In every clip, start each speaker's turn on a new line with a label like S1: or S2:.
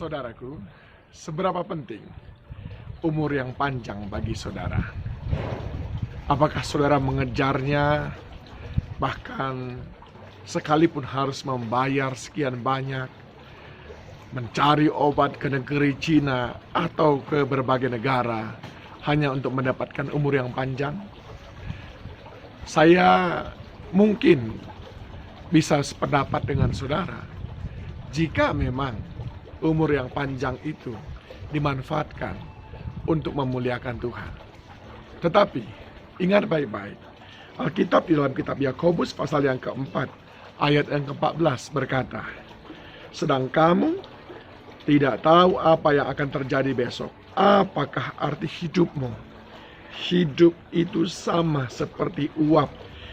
S1: Saudaraku, seberapa penting umur yang panjang bagi saudara? Apakah saudara mengejarnya, bahkan sekalipun harus membayar sekian banyak, mencari obat ke negeri Cina atau ke berbagai negara hanya untuk mendapatkan umur yang panjang? Saya mungkin bisa sependapat dengan saudara jika memang umur yang panjang itu dimanfaatkan untuk memuliakan Tuhan. Tetapi ingat baik-baik, Alkitab di dalam kitab Yakobus pasal yang keempat ayat yang ke-14 berkata, sedang kamu tidak tahu apa yang akan terjadi besok. Apakah arti hidupmu? Hidup itu sama seperti uap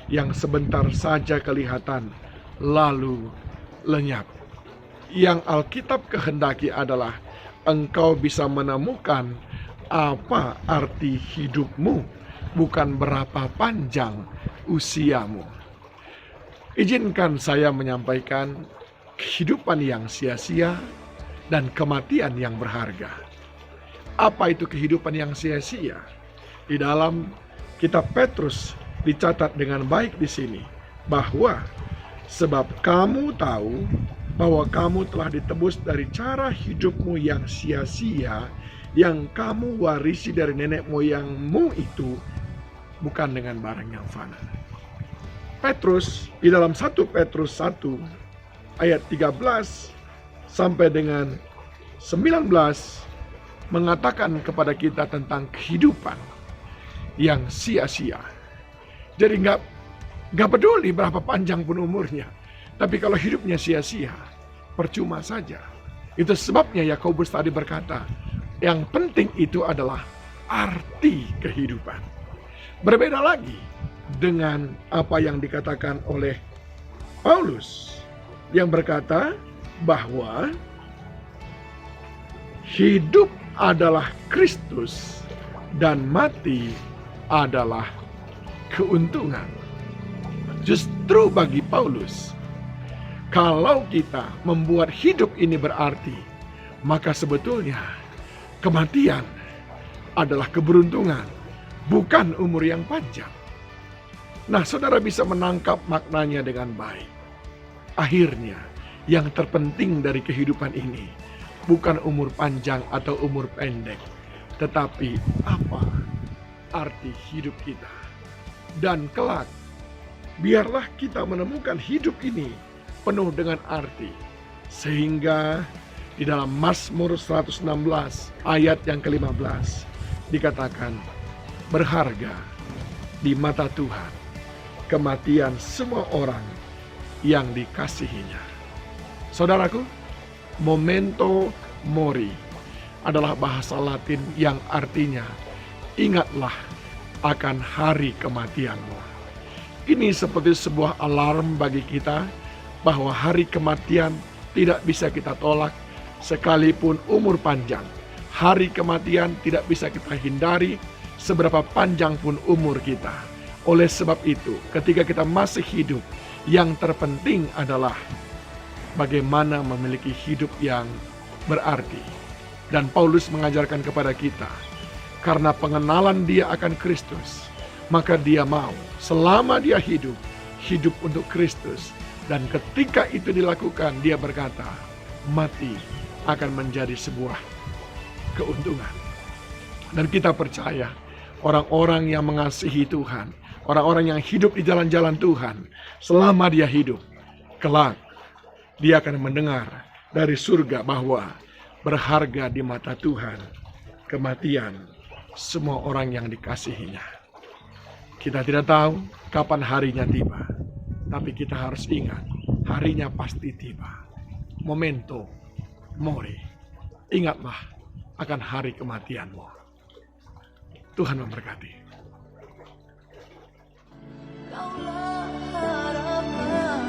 S1: yang sebentar saja kelihatan lalu lenyap. Yang Alkitab kehendaki adalah engkau bisa menemukan apa arti hidupmu, bukan berapa panjang usiamu. Izinkan saya menyampaikan kehidupan yang sia-sia dan kematian yang berharga. Apa itu kehidupan yang sia-sia? Di dalam kitab Petrus dicatat dengan baik di sini bahwa sebab kamu tahu bahwa kamu telah ditebus dari cara hidupmu yang sia-sia yang kamu warisi dari nenek moyangmu itu, bukan dengan barang yang fana. Petrus di dalam 1 Petrus 1 ayat 13 sampai dengan 19 mengatakan kepada kita tentang kehidupan yang sia-sia. Jadi nggak peduli berapa panjang pun umurnya, tapi kalau hidupnya sia-sia, percuma saja. Itu sebabnya Yakobus tadi berkata, yang penting itu adalah arti kehidupan. Berbeda lagi dengan apa yang dikatakan oleh Paulus yang berkata bahwa hidup adalah Kristus dan mati adalah keuntungan. Justru bagi Paulus, kalau kita membuat hidup ini berarti, maka sebetulnya kematian adalah keberuntungan, bukan umur yang panjang. Nah, saudara bisa menangkap maknanya dengan baik. Akhirnya, yang terpenting dari kehidupan ini bukan umur panjang atau umur pendek, tetapi apa arti hidup kita. Dan kelak, biarlah kita menemukan hidup ini penuh dengan arti. Sehingga di dalam Mazmur 116 ayat yang ke-15 dikatakan, berharga di mata Tuhan kematian semua orang yang dikasihinya. Saudaraku, memento mori adalah bahasa Latin yang artinya ingatlah akan hari kematianmu. Ini seperti sebuah alarm bagi kita bahwa hari kematian tidak bisa kita tolak sekalipun umur panjang. Hari kematian tidak bisa kita hindari seberapa panjang pun umur kita. Oleh sebab itu, ketika kita masih hidup, yang terpenting adalah bagaimana memiliki hidup yang berarti. Dan Paulus mengajarkan kepada kita, karena pengenalan dia akan Kristus, maka dia mau selama dia hidup untuk Kristus. Dan ketika itu dilakukan, dia berkata, mati akan menjadi sebuah keuntungan. Dan kita percaya, orang-orang yang mengasihi Tuhan, orang-orang yang hidup di jalan-jalan Tuhan, selama dia hidup, kelak dia akan mendengar dari surga bahwa berharga di mata Tuhan kematian semua orang yang dikasihinya. Kita tidak tahu kapan harinya tiba, tapi kita harus ingat, harinya pasti tiba. Memento mori. Ingatlah akan hari kematianmu. Tuhan memberkati.
S2: Kaulah harapan